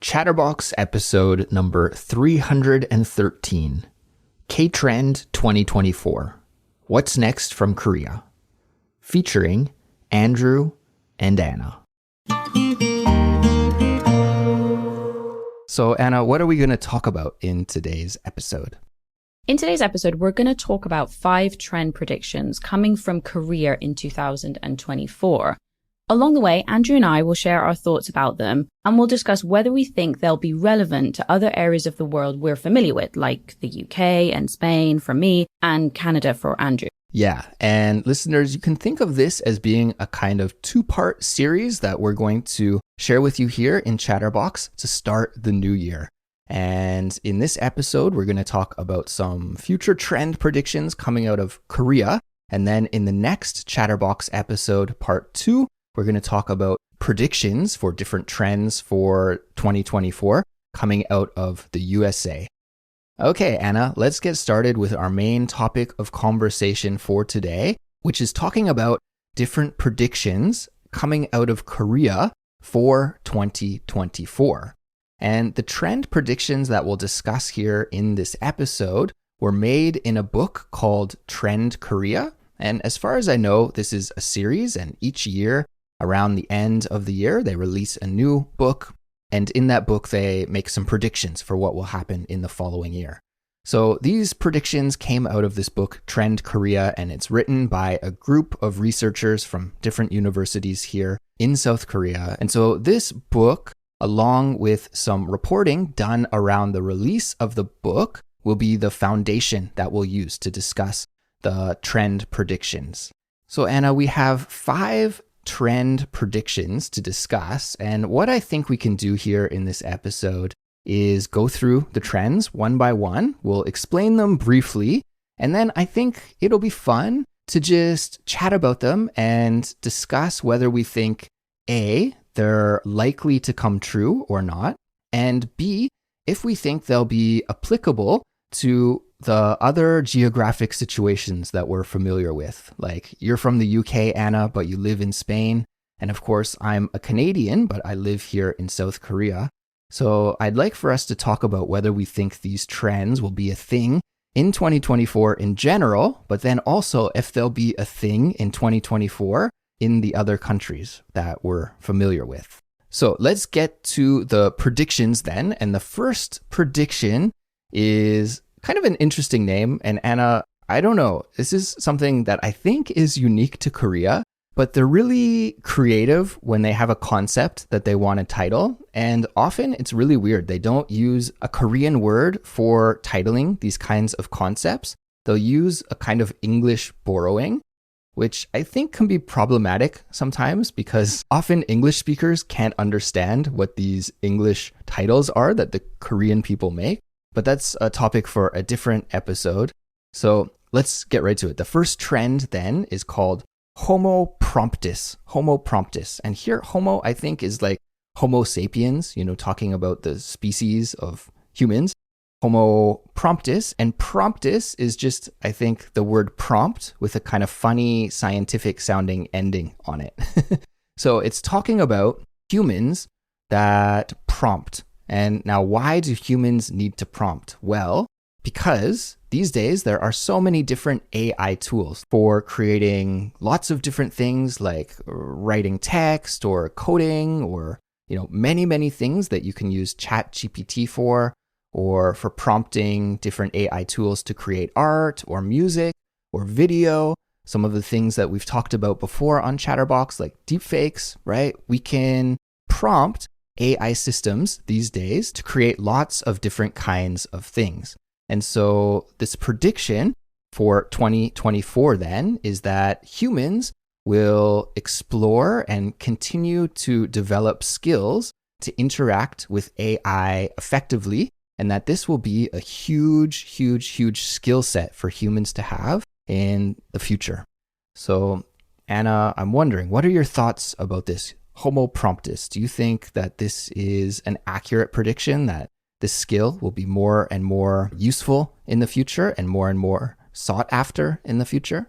Chatterbox episode number 313, K-Trend 2024, What's Next from Korea, featuring Andrew and Anna. So Anna, what are we going to talk about in today's episode? In today's episode, we're going to talk about 5 trend predictions coming from Korea in 2024. Along the way, Andrew and I will share our thoughts about them, and we'll discuss whether we think they'll be relevant to other areas of the world we're familiar with, like the UK and Spain for me, and Canada for Andrew. Yeah, and listeners, you can think of this as being a kind of 2-part series that we're going to share with you here in Chatterbox to start the new year. And in this episode, we're going to talk about some future trend predictions coming out of Korea. And then in the next Chatterbox episode, part 2, we're going to talk about predictions for different trends for 2024 coming out of the USA. Okay, Anna, let's get started with our main topic of conversation for today, which is talking about different predictions coming out of Korea for 2024. And the trend predictions that we'll discuss here in this episode were made in a book called Trend Korea. And as far as I know, this is a series, and each year, around the end of the year, they release a new book. And in that book, they make some predictions for what will happen in the following year. So these predictions came out of this book, Trend Korea, and it's written by a group of researchers from different universities here in South Korea. And so this book, along with some reporting done around the release of the book, will be the foundation that we'll use to discuss the trend predictions. So Anna, we have 5 trend predictions to discuss, and what I think we can do here in this episode is go through the trends one by one. We'll explain them briefly, and then I think it'll be fun to just chat about them and discuss whether we think A, they're likely to come true or not, and B, if we think they'll be applicable to the other geographic situations that we're familiar with. Like, you're from the UK, Anna, but you live in Spain. And of course, I'm a Canadian, but I live here in South Korea. So I'd like for us to talk about whether we think these trends will be a thing in 2024 in general, but then also if they'll be a thing in 2024 in the other countries that we're familiar with. So let's get to the predictions then. And the first prediction is kind of an interesting name. And Anna, I don't know, this is something that I think is unique to Korea, but they're really creative when they have a concept that they want to title. And often it's really weird. They don't use a Korean word for titling these kinds of concepts. They'll use a kind of English borrowing, which I think can be problematic sometimes because often English speakers can't understand what these English titles are that the Korean people make. But that's a topic for a different episode. So let's get right to it. The first trend then is called Homo promptus. Homo promptus. And here, Homo, I think, is like Homo sapiens, talking about the species of humans. Homo promptus. And promptus is just, I think, the word prompt with a kind of funny scientific sounding ending on it. So it's talking about humans that prompt. And now, why do humans need to prompt? Well, because these days there are so many different AI tools for creating lots of different things like writing text or coding or, many, many things that you can use ChatGPT for, or for prompting different AI tools to create art or music or video. Some of the things that we've talked about before on Chatterbox, like deepfakes, right? We can prompt AI systems these days to create lots of different kinds of things. And so this prediction for 2024 then is that humans will explore and continue to develop skills to interact with AI effectively, and that this will be a huge, huge, huge skill set for humans to have in the future. So Anna, I'm wondering, what are your thoughts about this Homo promptus? Do you think that this is an accurate prediction that this skill will be more and more useful in the future and more sought after in the future?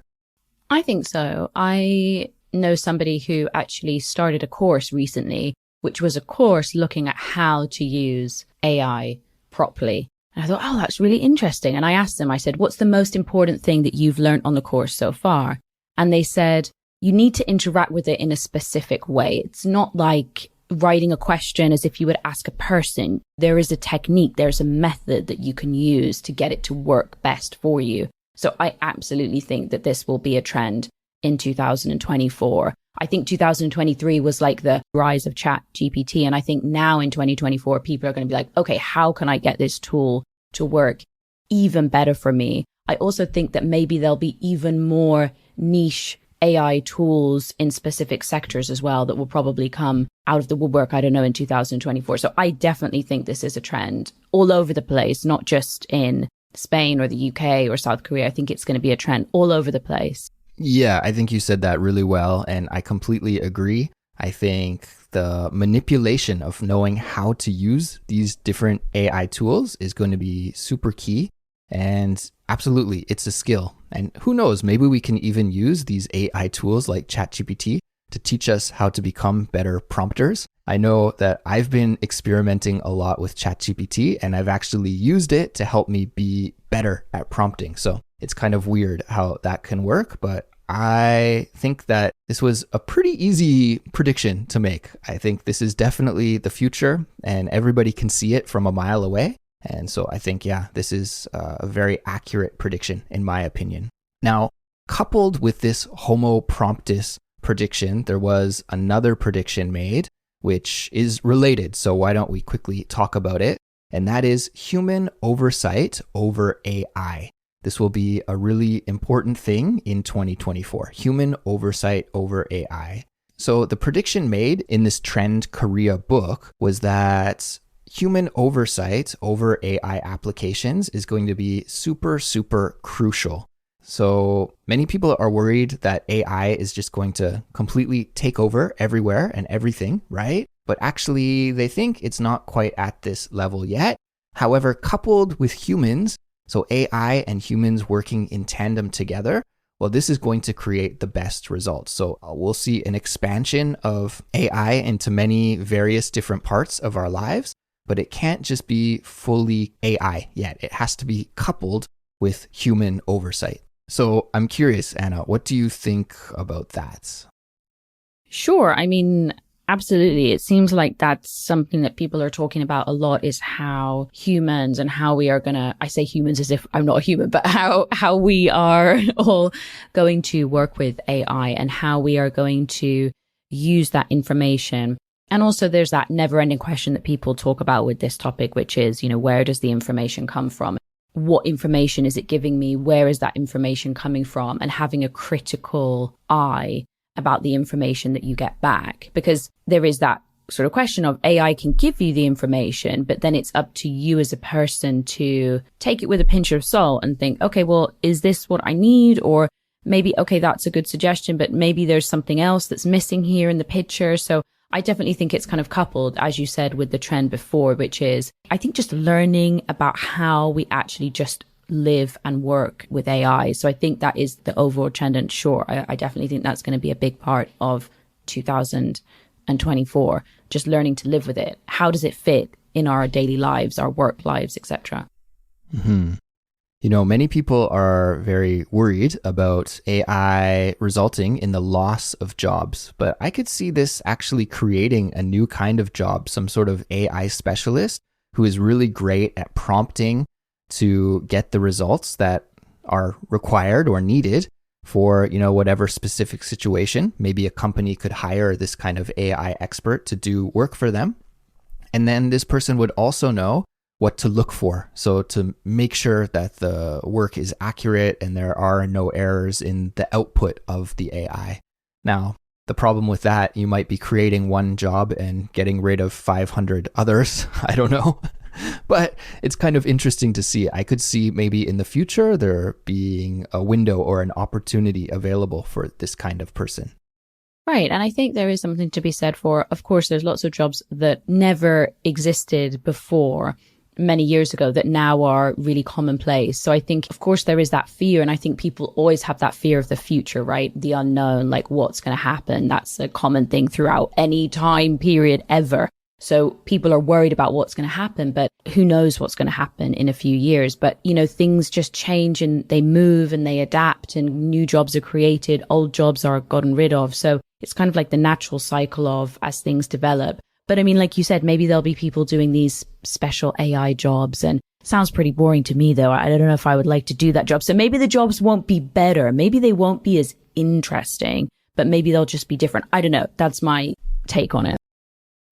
I think so. I know somebody who actually started a course recently which was a course looking at how to use AI properly. And I thought, oh, that's really interesting. And I asked them, I said, what's the most important thing that you've learned on the course so far? And they said, you need to interact with it in a specific way. It's not like writing a question as if you would ask a person. There is a technique, there's a method that you can use to get it to work best for you. So I absolutely think that this will be a trend in 2024. I think 2023 was like the rise of ChatGPT. And I think now in 2024, people are going to be like, okay, how can I get this tool to work even better for me? I also think that maybe there'll be even more niche AI tools in specific sectors as well that will probably come out of the woodwork, I don't know, in 2024. So I definitely think this is a trend all over the place, not just in Spain or the UK or South Korea. I think it's going to be a trend all over the place. Yeah, I think you said that really well, and I completely agree. I think the manipulation of knowing how to use these different AI tools is going to be super key. And absolutely, it's a skill. And who knows, maybe we can even use these AI tools like ChatGPT to teach us how to become better prompters. I know that I've been experimenting a lot with ChatGPT, and I've actually used it to help me be better at prompting. So it's kind of weird how that can work, but I think that this was a pretty easy prediction to make. I think this is definitely the future, and everybody can see it from a mile away. And so I think, yeah, this is a very accurate prediction, in my opinion. Now, coupled with this Homo promptus prediction, there was another prediction made, which is related. So why don't we quickly talk about it? And that is human oversight over AI. This will be a really important thing in 2024, human oversight over AI. So the prediction made in this Trend Korea book was that human oversight over AI applications is going to be super, super crucial. So many people are worried that AI is just going to completely take over everywhere and everything, right? But actually, they think it's not quite at this level yet. However, coupled with humans, so AI and humans working in tandem together, well, this is going to create the best results. So we'll see an expansion of AI into many various different parts of our lives, but it can't just be fully AI yet. It has to be coupled with human oversight. So I'm curious, Anna, what do you think about that? Sure. I mean, absolutely. It seems like that's something that people are talking about a lot, is how humans and how we are going to, I say humans as if I'm not a human, but how we are all going to work with AI and how we are going to use that information. And also there's that never ending question that people talk about with this topic, which is, where does the information come from? What information is it giving me? Where is that information coming from? And having a critical eye about the information that you get back, because there is that sort of question of AI can give you the information, but then it's up to you as a person to take it with a pinch of salt and think, okay, well, is this what I need? Or maybe, okay, that's a good suggestion, but maybe there's something else that's missing here in the picture. So I definitely think it's kind of coupled, as you said, with the trend before, which is, I think, just learning about how we actually just live and work with AI. So I think that is the overall trend. And sure, I definitely think that's going to be a big part of 2024, just learning to live with it. How does it fit in our daily lives, our work lives, etc.? Mm-hmm. Many people are very worried about AI resulting in the loss of jobs, but I could see this actually creating a new kind of job, some sort of AI specialist who is really great at prompting to get the results that are required or needed for, whatever specific situation. Maybe a company could hire this kind of AI expert to do work for them. And then this person would also know what to look for. So to make sure that the work is accurate and there are no errors in the output of the AI. Now, the problem with that, you might be creating one job and getting rid of 500 others. I don't know. But it's kind of interesting to see. I could see maybe in the future there being a window or an opportunity available for this kind of person. Right. And I think there is something to be said for, of course, there's lots of jobs that never existed before, many years ago that now are really commonplace. So I think, of course, there is that fear. And I think people always have that fear of the future, right? The unknown, like what's going to happen. That's a common thing throughout any time period ever. So people are worried about what's going to happen, but who knows what's going to happen in a few years. But, things just change and they move and they adapt and new jobs are created. Old jobs are gotten rid of. So it's kind of like the natural cycle of as things develop. But I mean, like you said, maybe there'll be people doing these special AI jobs, and it sounds pretty boring to me, though. I don't know if I would like to do that job. So maybe the jobs won't be better. Maybe they won't be as interesting, but maybe they'll just be different. I don't know. That's my take on it.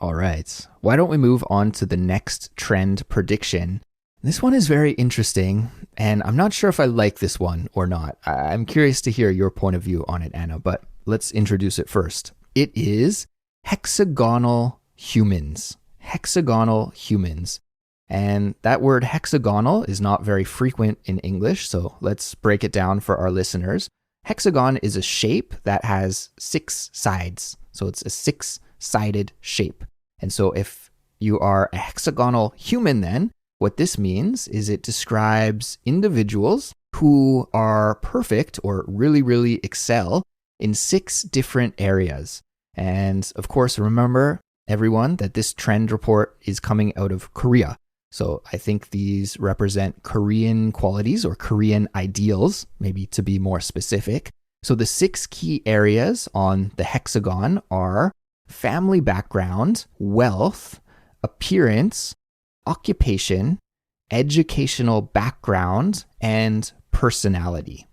All right. Why don't we move on to the next trend prediction? This one is very interesting, and I'm not sure if I like this one or not. I'm curious to hear your point of view on it, Anna, but let's introduce it first. It is hexagonal humans. Hexagonal humans. And that word hexagonal is not very frequent in English, so let's break it down for our listeners. Hexagon is a shape that has 6 sides. So it's a 6-sided shape. And so if you are a hexagonal human, then what this means is it describes individuals who are perfect or really, really excel in 6 different areas. And of course, remember everyone that this trend report is coming out of Korea. So I think these represent Korean qualities or Korean ideals, maybe to be more specific. So the 6 key areas on the hexagon are family background, wealth, appearance, occupation, educational background, and personality.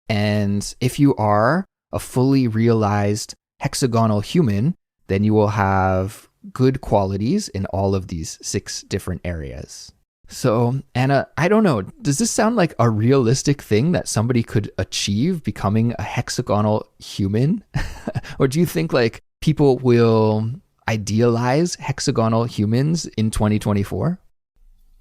And if you are a fully realized hexagonal human, then you will have good qualities in all of these 6 different areas. So, Anna, I don't know, does this sound like a realistic thing that somebody could achieve becoming a hexagonal human? Or do you think like people will idealize hexagonal humans in 2024?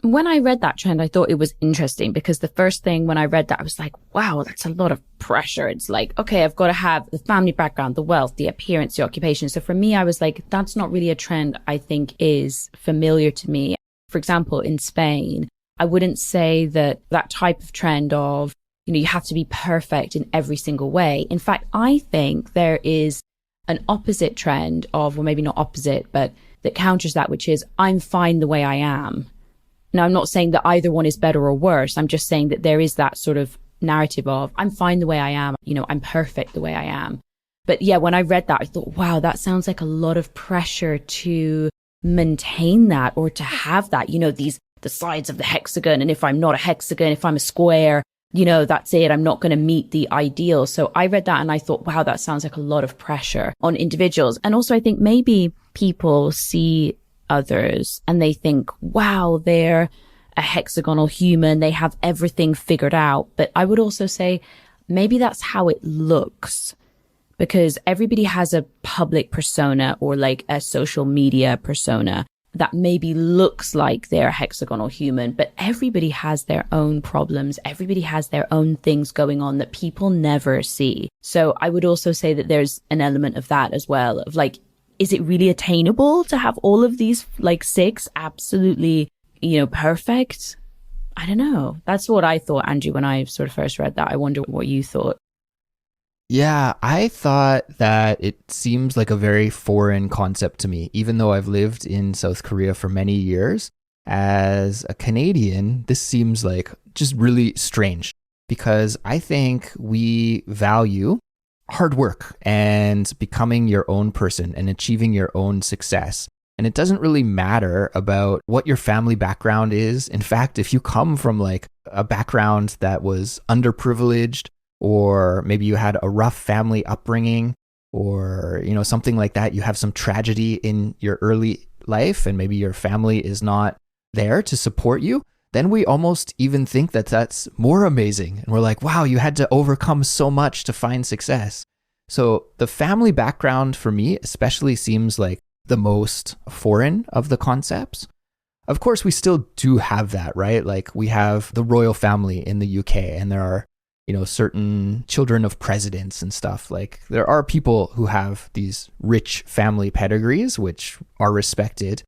When I read that trend, I thought it was interesting because the first thing when I read that, I was like, wow, that's a lot of pressure. It's like, okay, I've got to have the family background, the wealth, the appearance, the occupation. So for me, I was like, that's not really a trend I think is familiar to me. For example, in Spain, I wouldn't say that type of trend of, you have to be perfect in every single way. In fact, I think there is an opposite trend of, well, maybe not opposite, but that counters that, which is I'm fine the way I am. Now, I'm not saying that either one is better or worse. I'm just saying that there is that sort of narrative of I'm fine the way I am. I'm perfect the way I am. But yeah, when I read that, I thought, wow, that sounds like a lot of pressure to maintain that or to have that, the sides of the hexagon. And if I'm not a hexagon, if I'm a square, that's it. I'm not going to meet the ideal. So I read that and I thought, wow, that sounds like a lot of pressure on individuals. And also I think maybe people see others and they think, wow, they're a hexagonal human. They have everything figured out. But I would also say maybe that's how it looks, because everybody has a public persona or like a social media persona that maybe looks like they're a hexagonal human, but everybody has their own problems. Everybody has their own things going on that people never see. So I would also say that there's an element of that as well, of like, is it really attainable to have all of these like 6 absolutely, perfect? I don't know. That's what I thought, Andrew, when I sort of first read that. I wonder what you thought. Yeah, I thought that it seems like a very foreign concept to me, even though I've lived in South Korea for many years. As a Canadian, this seems like just really strange because I think we value hard work and becoming your own person and achieving your own success. And it doesn't really matter about what your family background is. In fact, if you come from like a background that was underprivileged, or maybe you had a rough family upbringing, or, something like that, you have some tragedy in your early life and maybe your family is not there to support you, then we almost even think that that's more amazing. And we're like, wow, you had to overcome so much to find success. So the family background for me especially seems like the most foreign of the concepts. Of course, we still do have that, right? Like we have the royal family in the UK and there are, certain children of presidents and stuff. Like there are people who have these rich family pedigrees, which are respected.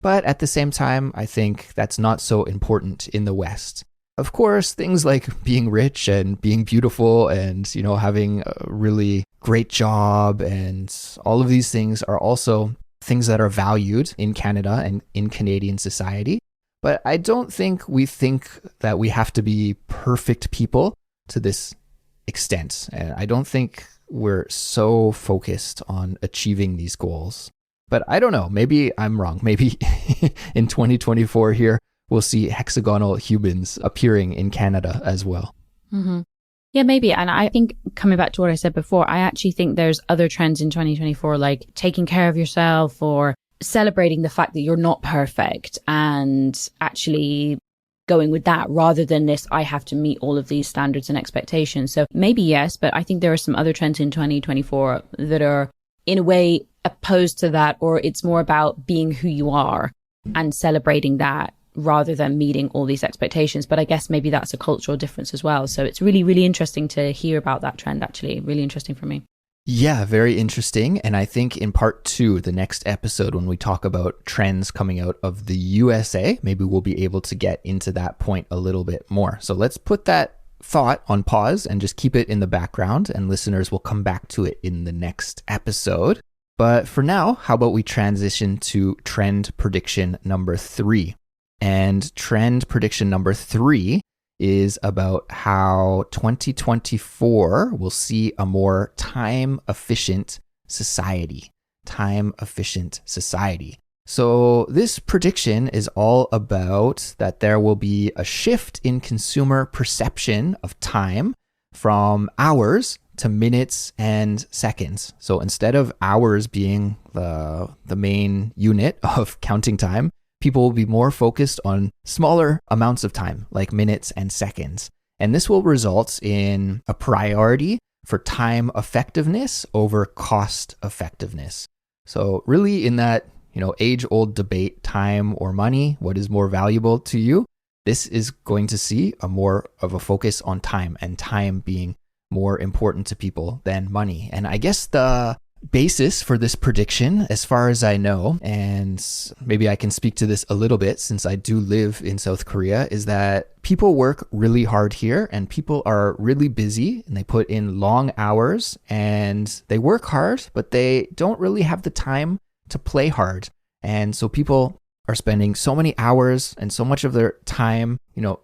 But at the same time, I think that's not so important in the West. Of course, things like being rich and being beautiful and, having a really great job and all of these things are also things that are valued in Canada and in Canadian society. But I don't think we think that we have to be perfect people to this extent. And I don't think we're so focused on achieving these goals. But I don't know, maybe I'm wrong. Maybe in 2024 here, we'll see hexagonal humans appearing in Canada as well. Mm-hmm. Yeah, maybe. And I think coming back to what I said before, I actually think there's other trends in 2024, like taking care of yourself or celebrating the fact that you're not perfect and actually going with that rather than this, I have to meet all of these standards and expectations. So maybe yes, but I think there are some other trends in 2024 that are in a way opposed to that, or it's more about being who you are and celebrating that rather than meeting all these expectations. But I guess maybe that's a cultural difference as well. So it's really, really interesting to hear about that trend, actually. Really interesting for me. Yeah, very interesting. And I think in part 2, the next episode, when we talk about trends coming out of the USA, maybe we'll be able to get into that point a little bit more. So let's put that thought on pause and just keep it in the background, and listeners will come back to it in the next episode. But for now, how about we transition to trend prediction number 3? And trend prediction number 3 is about how 2024 will see a more time-efficient society. Time-efficient society. So this prediction is all about that there will be a shift in consumer perception of time from hours to minutes and seconds. So instead of hours being the main unit of counting time, people will be more focused on smaller amounts of time, like minutes and seconds. And this will result in a priority for time effectiveness over cost effectiveness. So really in that, age-old debate, time or money, what is more valuable to you? This is going to see a more of a focus on time, and time being more important to people than money. And I guess the basis for this prediction, as far as I know, and maybe I can speak to this a little bit since I do live in South Korea, is that people work really hard here and people are really busy and they put in long hours and they work hard, but they don't really have the time to play hard. And so people are spending so many hours and so much of their time,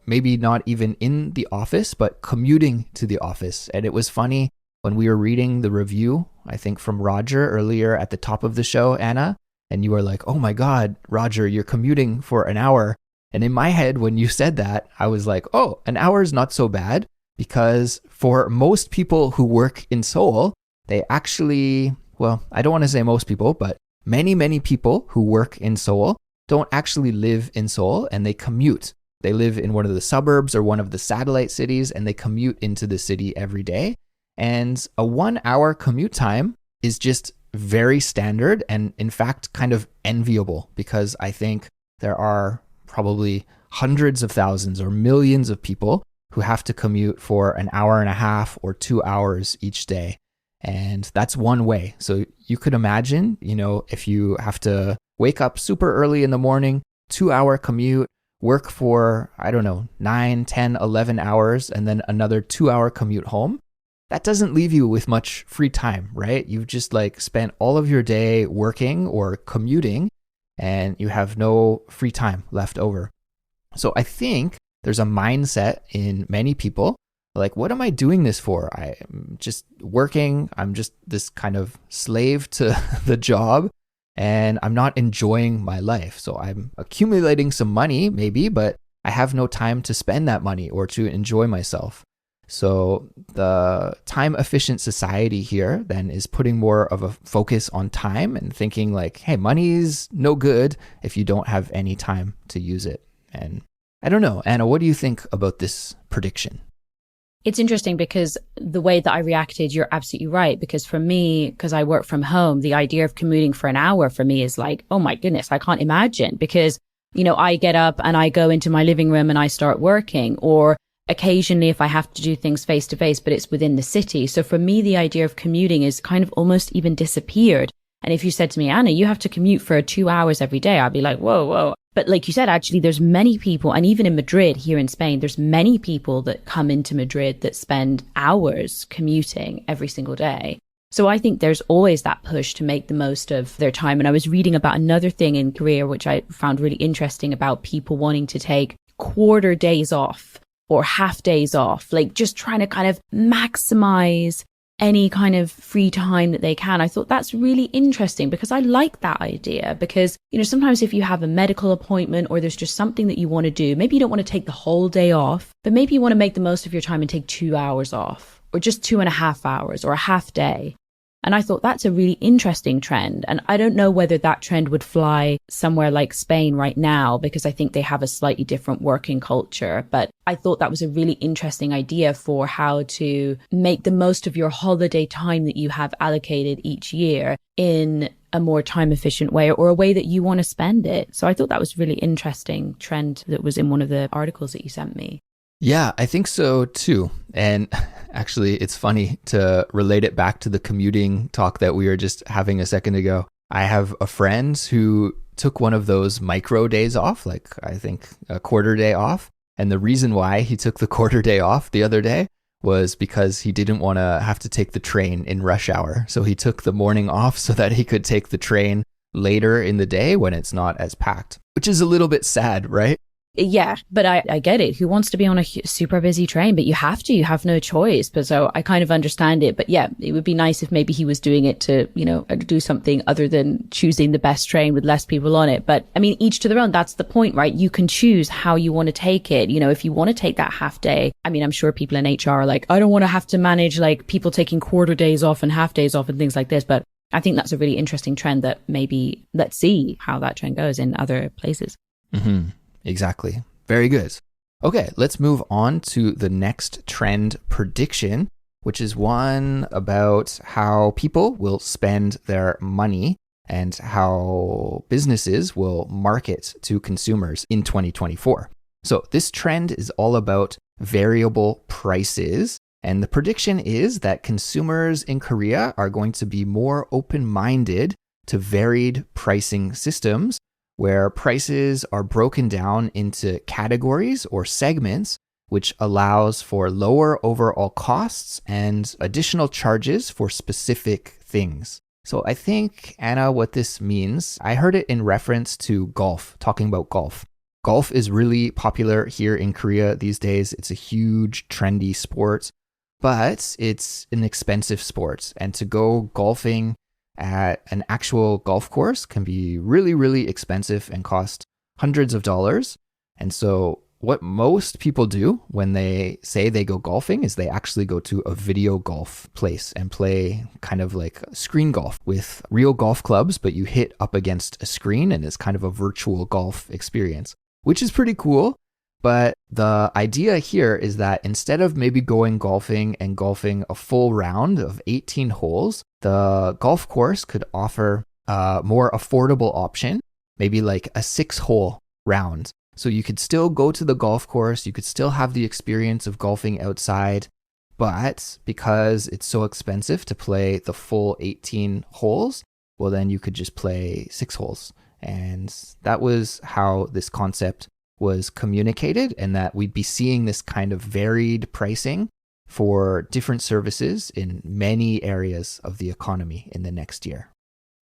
maybe not even in the office, but commuting to the office. And it was funny when we were reading the review, I think from Roger earlier at the top of the show, Anna, and you were like, oh my God, Roger, you're commuting for an hour. And in my head, when you said that, I was like, oh, an hour is not so bad, because for most people who work in Seoul, they actually, well, I don't want to say most people, but many, many people who work in Seoul don't actually live in Seoul and they commute. They live in one of the suburbs or one of the satellite cities and they commute into the city every day. And a 1 hour commute time is just very standard and in fact kind of enviable, because I think there are probably hundreds of thousands or millions of people who have to commute for an hour and a half or 2 hours each day. And that's one way. So you could imagine, if you have to wake up super early in the morning, 2 hour commute, work for, 9, 10, 11 hours, and then another 2 hour commute home. That doesn't leave you with much free time, right? You've just spent all of your day working or commuting and you have no free time left over. So I think there's a mindset in many people like, what am I doing this for? I'm just working. I'm just this kind of slave to the job and I'm not enjoying my life. So I'm accumulating some money maybe, but I have no time to spend that money or to enjoy myself. So the time efficient society here then is putting more of a focus on time and thinking like, hey, money is no good if you don't have any time to use it. And I don't know, Anna, what do you think about this prediction? It's interesting because the way that I reacted, you're absolutely right. Because for me, because I work from home, the idea of commuting for an hour for me is like, oh my goodness, I can't imagine. Because, I get up and I go into my living room and I start working, or occasionally if I have to do things face to face, but it's within the city. So for me, the idea of commuting is kind of almost even disappeared. And if you said to me, Anna, you have to commute for 2 hours every day, I'd be like, whoa, whoa. But like you said, actually, there's many people, and even in Madrid here in Spain, there's many people that come into Madrid that spend hours commuting every single day. So I think there's always that push to make the most of their time. And I was reading about another thing in Korea, which I found really interesting, about people wanting to take quarter days off or half days off, like just trying to kind of maximize any kind of free time that they can. I thought that's really interesting because I like that idea because, sometimes if you have a medical appointment or there's just something that you want to do, maybe you don't want to take the whole day off, but maybe you want to make the most of your time and take 2 hours off or just 2.5 hours or a half day. And I thought that's a really interesting trend. And I don't know whether that trend would fly somewhere like Spain right now, because I think they have a slightly different working culture. But I thought that was a really interesting idea for how to make the most of your holiday time that you have allocated each year in a more time efficient way, or a way that you want to spend it. So I thought that was a really interesting trend that was in one of the articles that you sent me. Yeah, I think so too. And actually, it's funny to relate it back to the commuting talk that we were just having a second ago. I have a friend who took one of those micro days off, like I think a quarter day off. And the reason why he took the quarter day off the other day was because he didn't want to have to take the train in rush hour. So he took the morning off so that he could take the train later in the day when it's not as packed, which is a little bit sad, right? Yeah, but I get it. Who wants to be on a super busy train? But you have no choice. But so I kind of understand it. But yeah, it would be nice if maybe he was doing it to, do something other than choosing the best train with less people on it. But I mean, each to their own. That's the point, right? You can choose how you want to take it. If you want to take that half day, I mean, I'm sure people in HR are like, I don't want to have to manage like people taking quarter days off and half days off and things like this. But I think that's a really interesting trend that maybe let's see how that trend goes in other places. Mm-hmm. Exactly. Very good. Okay, let's move on to the next trend prediction, which is one about how people will spend their money and how businesses will market to consumers in 2024. So this trend is all about variable prices. And the prediction is that consumers in Korea are going to be more open-minded to varied pricing systems, where prices are broken down into categories or segments, which allows for lower overall costs and additional charges for specific things. So I think, Anna, what this means, I heard it in reference to golf, talking about golf. Golf is really popular here in Korea these days. It's a huge, trendy sport, but it's an expensive sport. And to go golfing at an actual golf course can be really, really expensive and cost hundreds of dollars. And so what most people do when they say they go golfing is they actually go to a video golf place and play kind of like screen golf with real golf clubs, but you hit up against a screen and it's kind of a virtual golf experience, which is pretty cool. But the idea here is that instead of maybe going golfing and golfing a full round of 18 holes, the golf course could offer a more affordable option, maybe like a 6-hole round. So you could still go to the golf course, you could still have the experience of golfing outside, but because it's so expensive to play the full 18 holes, well, then you could just play 6 holes. And that was how this concept was communicated, and that we'd be seeing this kind of varied pricing for different services in many areas of the economy in the next year.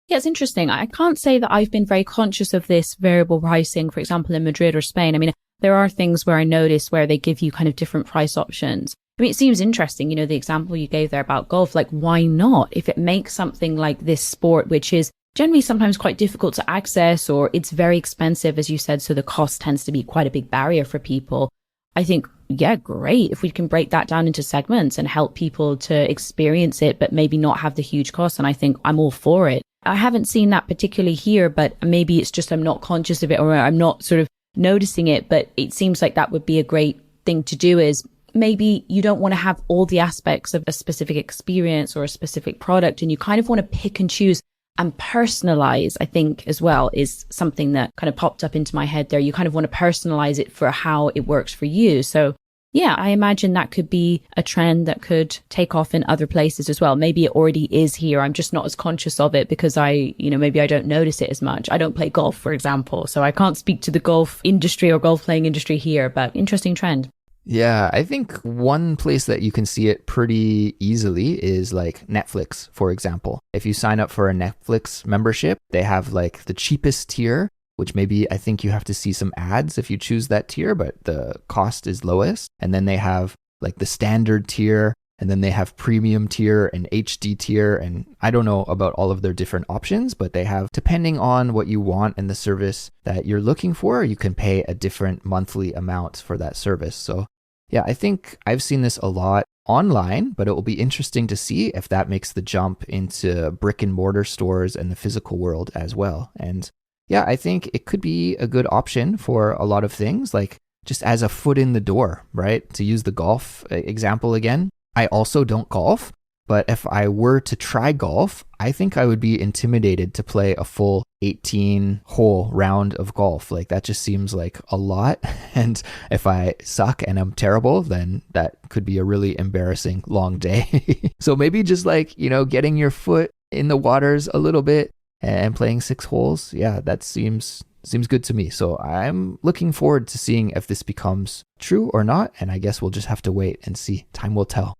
Yeah, it's interesting. I can't say that I've been very conscious of this variable pricing, for example, in Madrid or Spain. I mean, there are things where I notice where they give you kind of different price options. I mean, it seems interesting, the example you gave there about golf, like why not? If it makes something like this sport, which is generally sometimes quite difficult to access, or it's very expensive, as you said, so the cost tends to be quite a big barrier for people. I think, yeah, great. If we can break that down into segments and help people to experience it, but maybe not have the huge cost, and I think I'm all for it. I haven't seen that particularly here, but maybe it's just I'm not conscious of it, or I'm not sort of noticing it, but it seems like that would be a great thing to do. Is maybe you don't want to have all the aspects of a specific experience or a specific product, and you kind of want to pick and choose and personalize, I think, as well, is something that kind of popped up into my head there. You kind of want to personalize it for how it works for you. So Yeah, I imagine that could be a trend that could take off in other places as well. Maybe it already is here. I'm just not as conscious of it because maybe I don't notice it as much. I don't play golf, for example, so I can't speak to the golf industry or golf playing industry here, but interesting trend. Yeah, I think one place that you can see it pretty easily is like Netflix, for example. If you sign up for a Netflix membership, they have like the cheapest tier, which maybe I think you have to see some ads if you choose that tier, but the cost is lowest. And then they have like the standard tier, and then they have premium tier and HD tier. And I don't know about all of their different options, but they have, depending on what you want and the service that you're looking for, you can pay a different monthly amount for that service. So yeah, I think I've seen this a lot online, but it will be interesting to see if that makes the jump into brick and mortar stores and the physical world as well. And yeah, I think it could be a good option for a lot of things, like just as a foot in the door, right? To use the golf example again, I also don't golf, but if I were to try golf, I think I would be intimidated to play a full 18-hole round of golf. Like that just seems like a lot. And if I suck and I'm terrible, then that could be a really embarrassing long day. So maybe just like, getting your foot in the waters a little bit and playing 6 holes. Yeah, that seems good to me. So I'm looking forward to seeing if this becomes true or not. And I guess we'll just have to wait and see. Time will tell.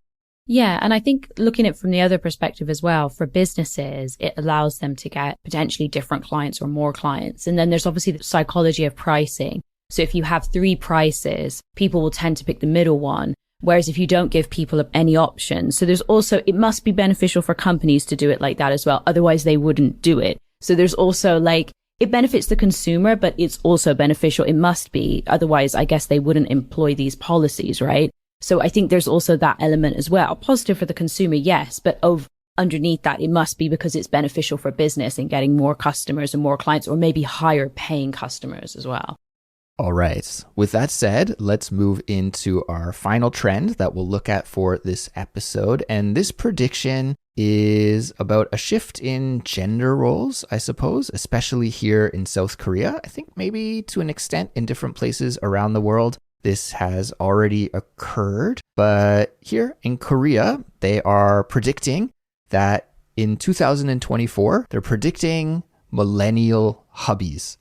Yeah, and I think looking at it from the other perspective as well, for businesses, it allows them to get potentially different clients or more clients. And then there's obviously the psychology of pricing. So if you have 3 prices, people will tend to pick the middle one. Whereas if you don't give people any options, so there's also, it must be beneficial for companies to do it like that as well. Otherwise they wouldn't do it. So there's also like, it benefits the consumer, but it's also beneficial. It must be. Otherwise, I guess they wouldn't employ these policies, right? So I think there's also that element as well. Positive for the consumer, yes, but underneath that, it must be because it's beneficial for business and getting more customers and more clients, or maybe higher paying customers as well. All right. With that said, let's move into our final trend that we'll look at for this episode. And this prediction is about a shift in gender roles, I suppose, especially here in South Korea. I think maybe to an extent in different places around the world, this has already occurred. But here in Korea, they are predicting that in 2024, they're predicting millennial hubbies.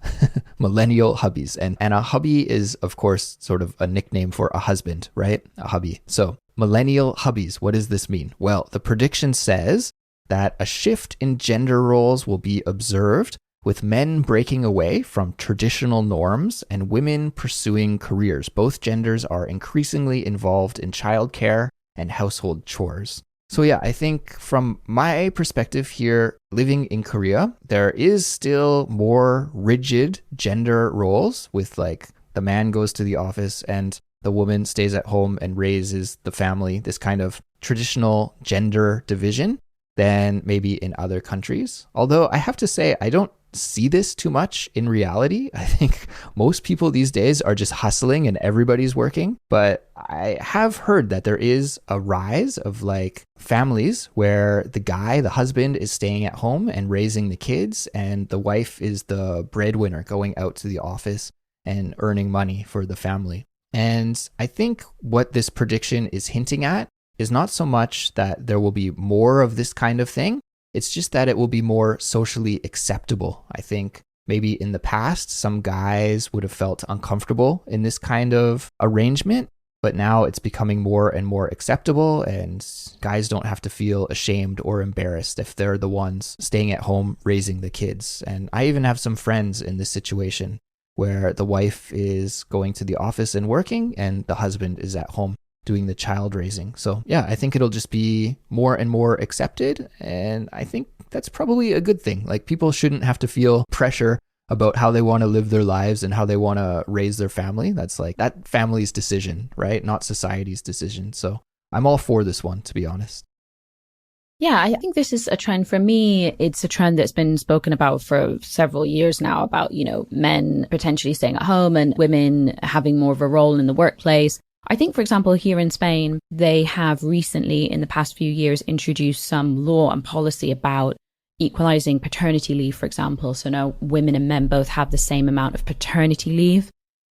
Millennial hubbies. And a hubby is, of course, sort of a nickname for a husband, right? A hubby. So millennial hubbies, what does this mean? Well, the prediction says that a shift in gender roles will be observed, with men breaking away from traditional norms and women pursuing careers. Both genders are increasingly involved in childcare and household chores. So yeah, I think from my perspective here, living in Korea, there is still more rigid gender roles with like the man goes to the office and the woman stays at home and raises the family, this kind of traditional gender division than maybe in other countries. Although I have to say, I don't see this too much in reality. I think most people these days are just hustling and everybody's working. But I have heard that there is a rise of like families where the husband is staying at home and raising the kids, and the wife is the breadwinner going out to the office and earning money for the family. And I think what this prediction is hinting at is not so much that there will be more of this kind of thing. It's just that it will be more socially acceptable. I think maybe in the past, some guys would have felt uncomfortable in this kind of arrangement, but now it's becoming more and more acceptable, and guys don't have to feel ashamed or embarrassed if they're the ones staying at home raising the kids. And I even have some friends in this situation where the wife is going to the office and working, and the husband is at home doing the child raising. So yeah, I think it'll just be more and more accepted. And I think that's probably a good thing. Like people shouldn't have to feel pressure about how they want to live their lives and how they want to raise their family. That's like that family's decision, right? Not society's decision. So I'm all for this one, to be honest. Yeah, I think this is a trend. For me, it's a trend that's been spoken about for several years now about, men potentially staying at home and women having more of a role in the workplace. I think, for example, here in Spain, they have recently, in the past few years, introduced some law and policy about equalizing paternity leave, for example. So now women and men both have the same amount of paternity leave.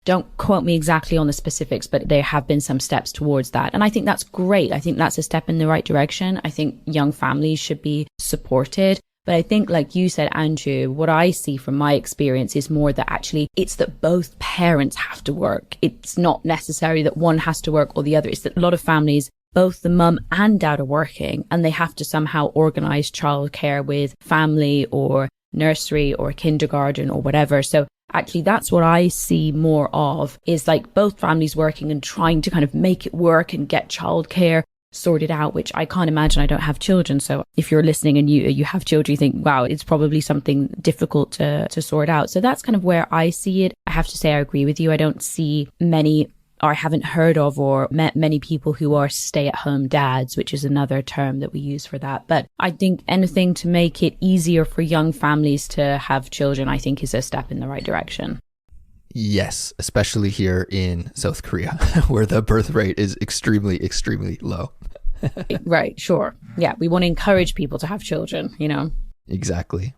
Don't quote me exactly on the specifics, but there have been some steps towards that. And I think that's great. I think that's a step in the right direction. I think young families should be supported. But I think, like you said, Andrew, what I see from my experience is more that actually it's that both parents have to work. It's not necessary that one has to work or the other. It's that a lot of families, both the mum and dad are working, and they have to somehow organize childcare with family or nursery or kindergarten or whatever. So actually, that's what I see more of, is like both families working and trying to kind of make it work and get childcare sorted out, which I can't imagine. I don't have children. So if you're listening and you have children, you think, wow, it's probably something difficult to sort out. So that's kind of where I see it. I have to say, I agree with you. I don't see many, or I haven't heard of or met many people who are stay-at-home dads, which is another term that we use for that. But I think anything to make it easier for young families to have children, I think is a step in the right direction. Yes, especially here in South Korea, where the birth rate is extremely, extremely low. Right, sure. Yeah, we want to encourage people to have children, you know? Exactly.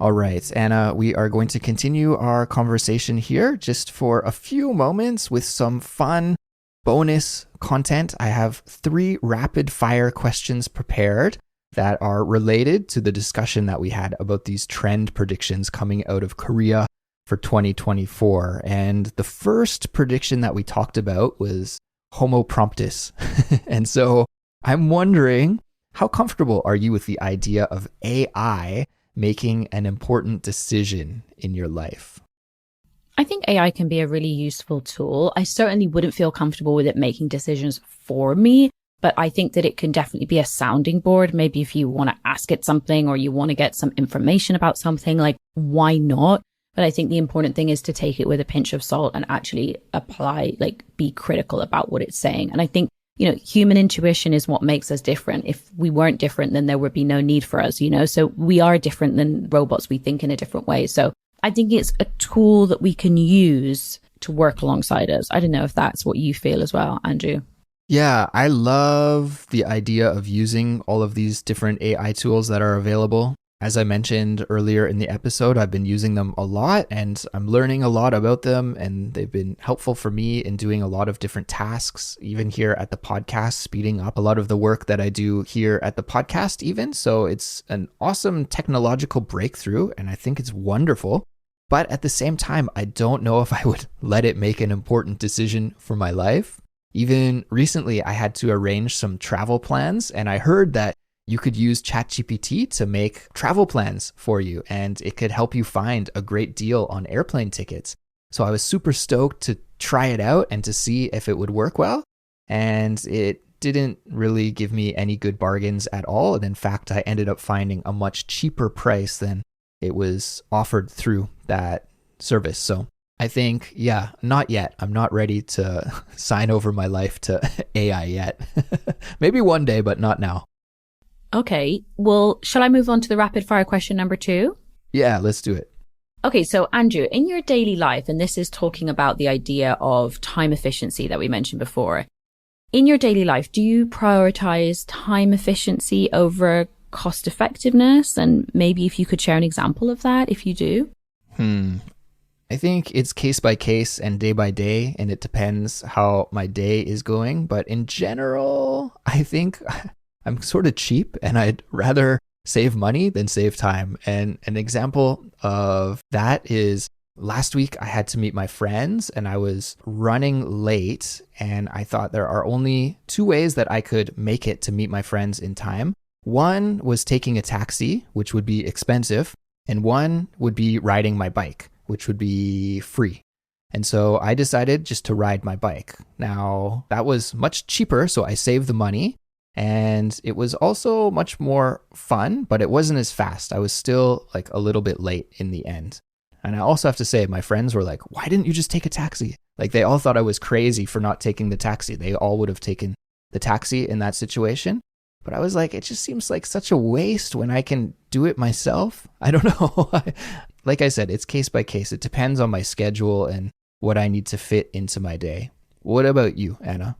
All right, Anna, we are going to continue our conversation here just for a few moments with some fun bonus content. I have 3 rapid fire questions prepared that are related to the discussion that we had about these trend predictions coming out of Korea for 2024. And the first prediction that we talked about was Homo promptus. And so I'm wondering, how comfortable are you with the idea of AI making an important decision in your life? I think AI can be a really useful tool. I certainly wouldn't feel comfortable with it making decisions for me, but I think that it can definitely be a sounding board. Maybe if you want to ask it something or you want to get some information about something, like, why not? But I think the important thing is to take it with a pinch of salt and actually apply, like, be critical about what it's saying. And I think, you know, human intuition is what makes us different. If we weren't different, then there would be no need for us, you know? So we are different than robots. We think in a different way. So I think it's a tool that we can use to work alongside us. I don't know if that's what you feel as well, Andrew. Yeah, I love the idea of using all of these different AI tools that are available. As I mentioned earlier in the episode, I've been using them a lot and I'm learning a lot about them, and they've been helpful for me in doing a lot of different tasks, even here at the podcast, speeding up a lot of the work that I do here at the podcast even. So it's an awesome technological breakthrough and I think it's wonderful. But at the same time, I don't know if I would let it make an important decision for my life. Even recently, I had to arrange some travel plans, and I heard that you could use ChatGPT to make travel plans for you, and it could help you find a great deal on airplane tickets. So I was super stoked to try it out and to see if it would work well. And it didn't really give me any good bargains at all. And in fact, I ended up finding a much cheaper price than it was offered through that service. So I think, yeah, not yet. I'm not ready to sign over my life to AI yet. Maybe one day, but not now. Okay, well, shall I move on to the rapid fire question number 2? Yeah, let's do it. Okay, so Andrew, in your daily life, and this is talking about the idea of time efficiency that we mentioned before. In your daily life, do you prioritize time efficiency over cost effectiveness? And maybe if you could share an example of that, if you do. I think it's case by case and day by day, and it depends how my day is going. But in general, I think I'm sort of cheap and I'd rather save money than save time. And an example of that is last week I had to meet my friends and I was running late, and I thought there are only 2 ways that I could make it to meet my friends in time. One was taking a taxi, which would be expensive, and one would be riding my bike, which would be free. And so I decided just to ride my bike. Now, that was much cheaper, so I saved the money. And it was also much more fun, but it wasn't as fast. I was still like a little bit late in the end. And I also have to say, my friends were like, why didn't you just take a taxi? Like, they all thought I was crazy for not taking the taxi. They all would have taken the taxi in that situation. But I was like, it just seems like such a waste when I can do it myself. I don't know. Like I said, it's case by case. It depends on my schedule and what I need to fit into my day. What about you, Anna?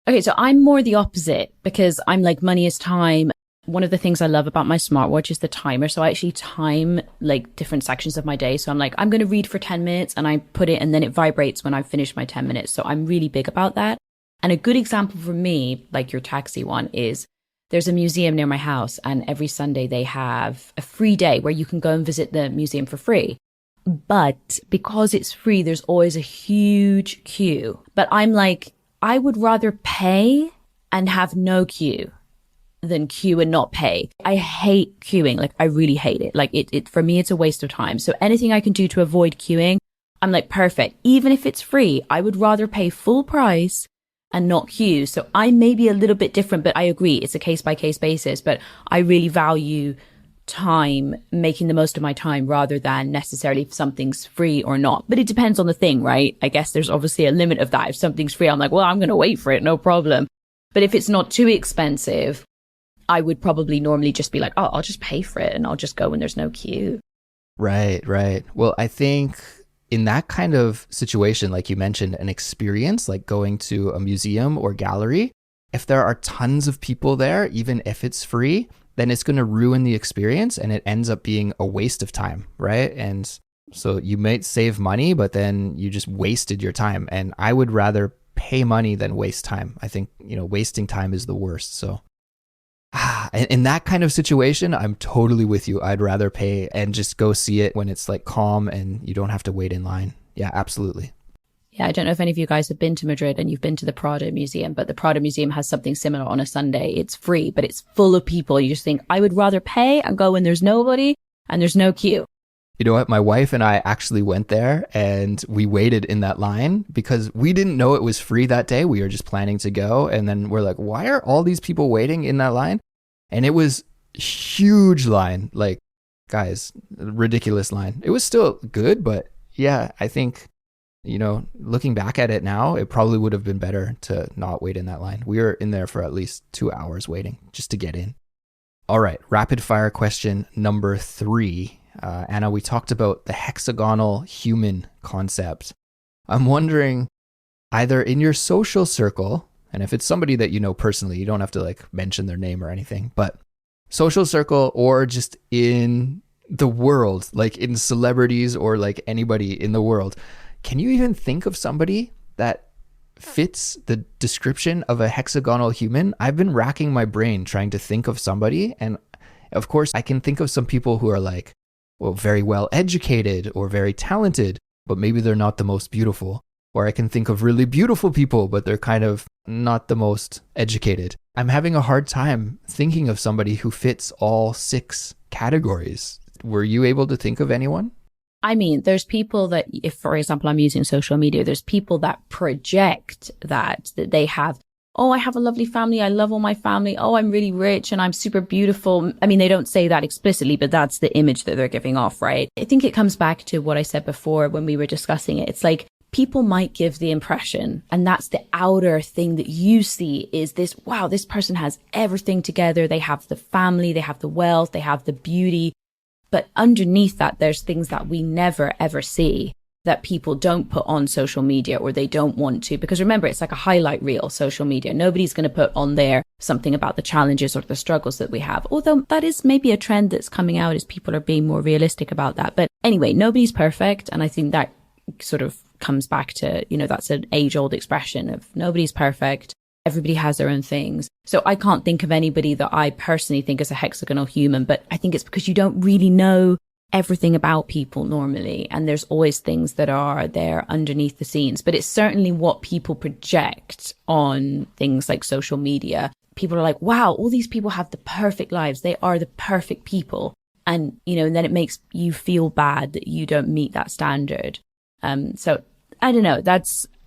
Okay, so I'm more the opposite because I'm like money is time. One of the things I love about my smartwatch is the timer. So I actually time like different sections of my day. So I'm like, I'm going to read for 10 minutes and I put it and then it vibrates when I've finished my 10 minutes. So I'm really big about that. And a good example for me, like your taxi one, is there's a museum near my house and every Sunday they have a free day where you can go and visit the museum for free. But because it's free, there's always a huge queue. But I'm like, I would rather pay and have no queue than queue and not pay. I hate queuing. Like, I really hate it. Like, it for me, it's a waste of time. So anything I can do to avoid queuing, I'm like, perfect. Even if it's free, I would rather pay full price and not queue. So I may be a little bit different, but I agree. It's a case by case basis, but I really value time, making the most of my time rather than necessarily if something's free or not. But it depends on the thing, right? I guess there's obviously a limit of that. If something's free, I'm like, well, I'm going to wait for it. No problem. But if it's not too expensive, I would probably normally just be like, oh, I'll just pay for it and I'll just go when there's no queue. Right, right. Well, I think in that kind of situation, like you mentioned, an experience like going to a museum or gallery, if there are tons of people there, even if it's free, then it's going to ruin the experience and it ends up being a waste of time, right? And so you might save money, but then you just wasted your time. And I would rather pay money than waste time. I think, wasting time is the worst. So in that kind of situation, I'm totally with you. I'd rather pay and just go see it when it's like calm and you don't have to wait in line. Yeah, absolutely. Yeah, I don't know if any of you guys have been to Madrid and you've been to the Prada Museum, but the Prada Museum has something similar on a Sunday. It's free, but it's full of people. You just think, I would rather pay and go when there's nobody and there's no queue. You know what? My wife and I actually went there and we waited in that line because we didn't know it was free that day. We were just planning to go. And then we're like, why are all these people waiting in that line? And it was a huge line, like, guys, ridiculous line. It was still good, but yeah, I think, looking back at it now, it probably would have been better to not wait in that line. We were in there for at least 2 hours waiting just to get in. All right, rapid fire question number 3. Anna, we talked about the hexagonal human concept. I'm wondering, either in your social circle, and if it's somebody that you know personally, you don't have to like mention their name or anything, but social circle or just in the world, like in celebrities or like anybody in the world, can you even think of somebody that fits the description of a hexagonal human? I've been racking my brain trying to think of somebody. And of course, I can think of some people who are like, well, very well educated or very talented, but maybe they're not the most beautiful. Or I can think of really beautiful people, but they're kind of not the most educated. I'm having a hard time thinking of somebody who fits all 6 categories. Were you able to think of anyone? I mean, there's people that, if, for example, I'm using social media, there's people that project that they have, oh, I have a lovely family. I love all my family. Oh, I'm really rich and I'm super beautiful. I mean, they don't say that explicitly, but that's the image that they're giving off, right? I think it comes back to what I said before when we were discussing it. It's like people might give the impression, and that's the outer thing that you see is this, wow, this person has everything together. They have the family, they have the wealth, they have the beauty. But underneath that, there's things that we never, ever see that people don't put on social media or they don't want to. Because remember, it's like a highlight reel, social media. Nobody's going to put on there something about the challenges or the struggles that we have. Although that is maybe a trend that's coming out as people are being more realistic about that. But anyway, nobody's perfect. And I think that sort of comes back to, that's an age-old expression of nobody's perfect. Everybody has their own things. So I can't think of anybody that I personally think is a hexagonal human, but I think it's because you don't really know everything about people normally. And there's always things that are there underneath the scenes, but it's certainly what people project on things like social media. People are like, wow, all these people have the perfect lives. They are the perfect people. And, and then it makes you feel bad that you don't meet that standard. So I don't know.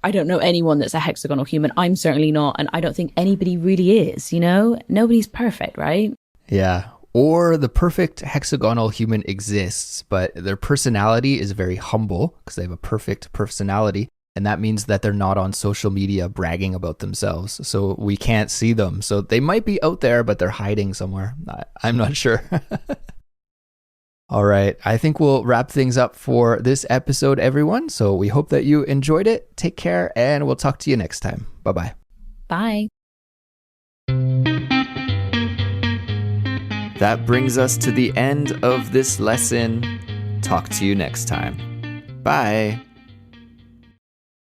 I don't know anyone that's a hexagonal human. I'm certainly not. And I don't think anybody really is, Nobody's perfect, right? Yeah. Or the perfect hexagonal human exists, but their personality is very humble because they have a perfect personality. And that means that they're not on social media bragging about themselves. So we can't see them. So they might be out there, but they're hiding somewhere. I'm not sure. All right. I think we'll wrap things up for this episode, everyone. So we hope that you enjoyed it. Take care, and we'll talk to you next time. Bye-bye. Bye. That brings us to the end of this lesson. Talk to you next time. Bye.